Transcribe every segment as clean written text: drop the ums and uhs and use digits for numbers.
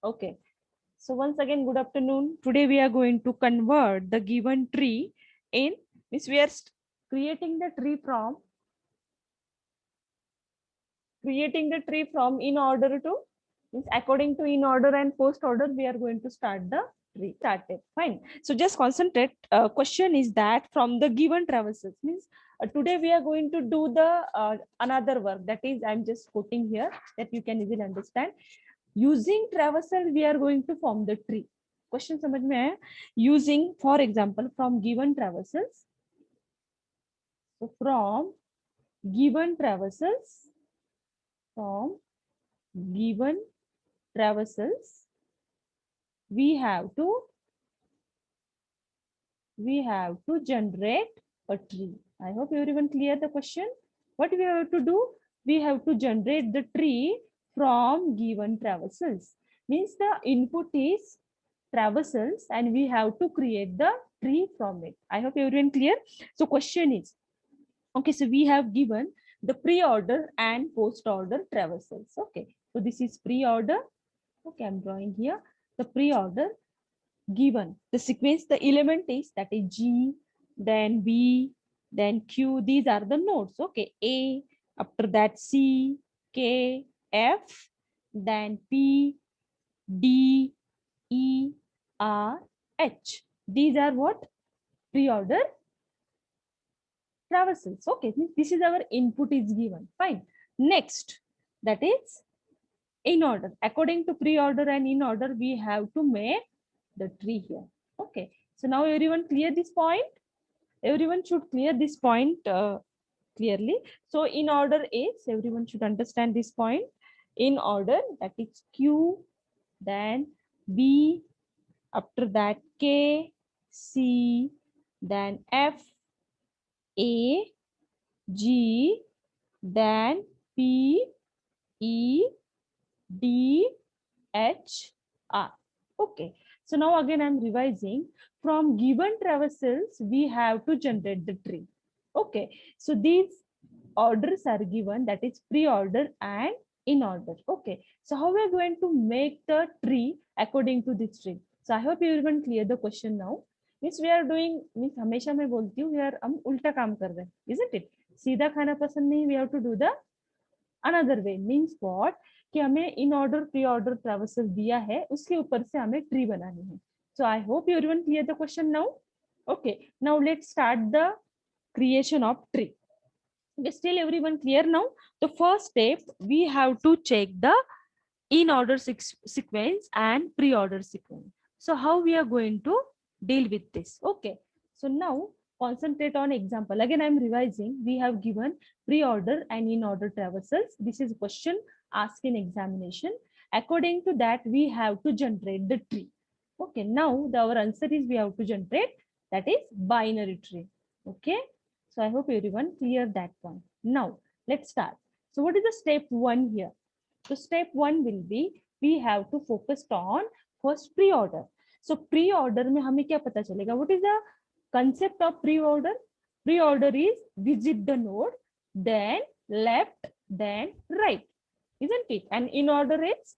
Okay. So once again, good afternoon. Today we are going to convert the given tree in, means we are creating the tree from in order to, means according to in order and post order we are going to start the tree. Started. Fine. So just concentrate. Question is that from the given traverses, means today we are going to do the another work, that is I'm just quoting here that you can easily understand. Using traversal we are going to form the tree. Question समझ में आया? Using, for example, from given traversals. So from given traversals, from given traversals, we have to generate a tree. I hope everyone clear the question. What we have to do? We have to generate the tree from given traversals. Means the input is traversals and we have to create the tree from it. I hope everyone clear. So question is, okay, so we have given the pre-order and post-order traversals. Okay, so this is pre-order. Okay, I'm drawing here the pre-order. Given the sequence, the element is, that is G, then B, then Q. These are the nodes. Okay, A, after that C, K, F, then P, D, E, R, H. These are what? Pre-order traversals. Okay, this is our input is given. Fine. Next, that is in order. According to pre-order and in order, we have to make the tree here. Okay, so now everyone clear this point? Everyone should clear this point clearly. So in order is, everyone should understand this point. In order, that is Q, then B, after that K, C, then F, A, G, then P, E, D, H, R. Okay. So now again I'm revising. From given traversals, we have to generate the tree. Okay. So these orders are given, that is pre-order and in order. Okay. So how we are going to make the tree according to this tree? So I hope everyone clear the question now. Means we are doing, means हमेशा मैं बोलती हूँ यार हम उल्टा काम कर रहे हैं, isn't it? सीधा खाना पसंद नहीं, we have to do the another way. Means what? कि हमें in order pre order traversal दिया है, उसके ऊपर से हमें ट्री बनानी है. So I hope everyone clear the question now. Okay, now let's start the creation of tree. Okay, still everyone clear now? The first step, we have to check the in order sequence and pre-order sequence. So how we are going to deal with this? Okay, so now concentrate on example. Again, I'm revising. We have given pre-order and in order traversals. This is a question asked in examination. According to that, we have to generate the tree. Okay, now our answer is we have to generate, that is binary tree. Okay, so I hope everyone clear that one. Now let's start. So what is the step one here? So step one will be, we have to focus on first pre-order. So pre-order में हमें क्या पता चलेगा? What is the concept of pre-order? Pre-order is visit the node, then left, then right, isn't it? And in order is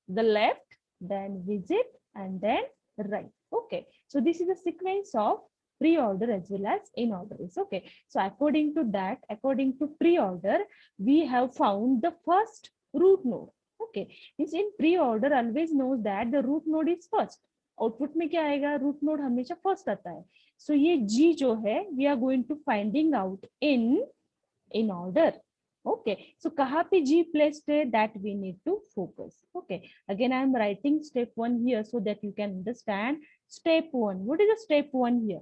the left, then visit, and then right. Okay, so this is the sequence of pre-order as well as in order is. Okay, so according to that, according to pre-order, we have found the first root node. Okay, is in pre-order always knows that the root node is first. Output में क्या आएगा? Root node हमेशा first आता है. सो ये जी जो है, we are going to finding out in order. Okay, so kaha pe G placed है, that we need to focus. Okay, again I am writing step one here so that you can understand. Step one, what is the step one here?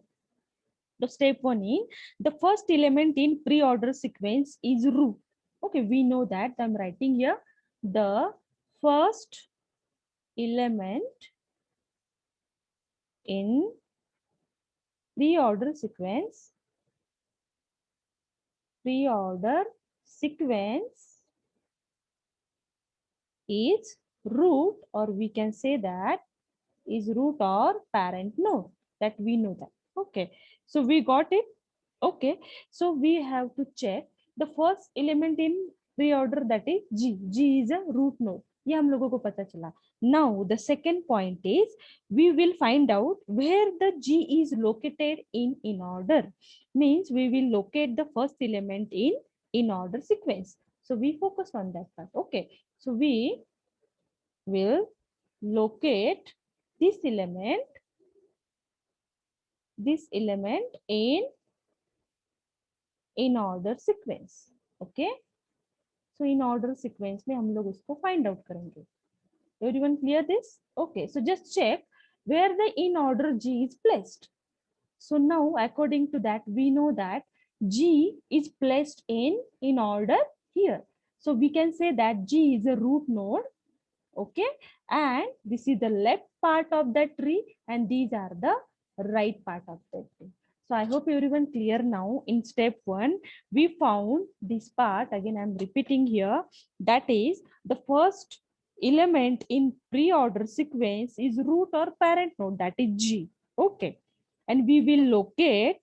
The step one in the first element in pre-order sequence is root. Okay, we know that. I'm writing here the first element in pre-order sequence is root, or we can say that is root or parent node, that we know that. Okay, so we got it. Okay, so we have to check the first element in pre-order, that is G. G is a root node. ये हम लोगों को पता चला. Now the second point is we will find out where the G is located in order. Means we will locate the first element in order sequence. So we focus on that part. Okay. So we will locate this element in order sequence. Okay. So in order sequence में हम लोग उसको find out करेंगे. Everyone clear this? Okay. So just check where the in order G is placed. So now according to that, we know that G is placed in order here. So we can say that G is a root node. Okay. And this is the left part of the tree and these are the right part of the tree. So I hope everyone clear now. In step 1, we found this part. Again, I'm repeating here. That is the first element in pre-order sequence is root or parent node, that is G. Okay. And we will locate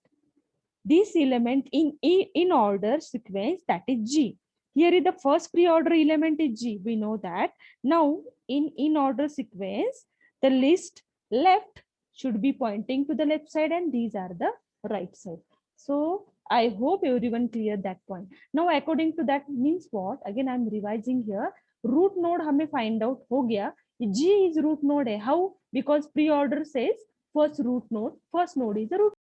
this element in order sequence, that is G. Here is the first pre-order element is G. We know that. Now in order sequence, the list left should be pointing to the left side and these are the right side. So I hope everyone cleared that point. Now according to that means what? Again I'm revising here. Root node हमें find out हो गया. G is root node है. How? Because pre-order says first node is a root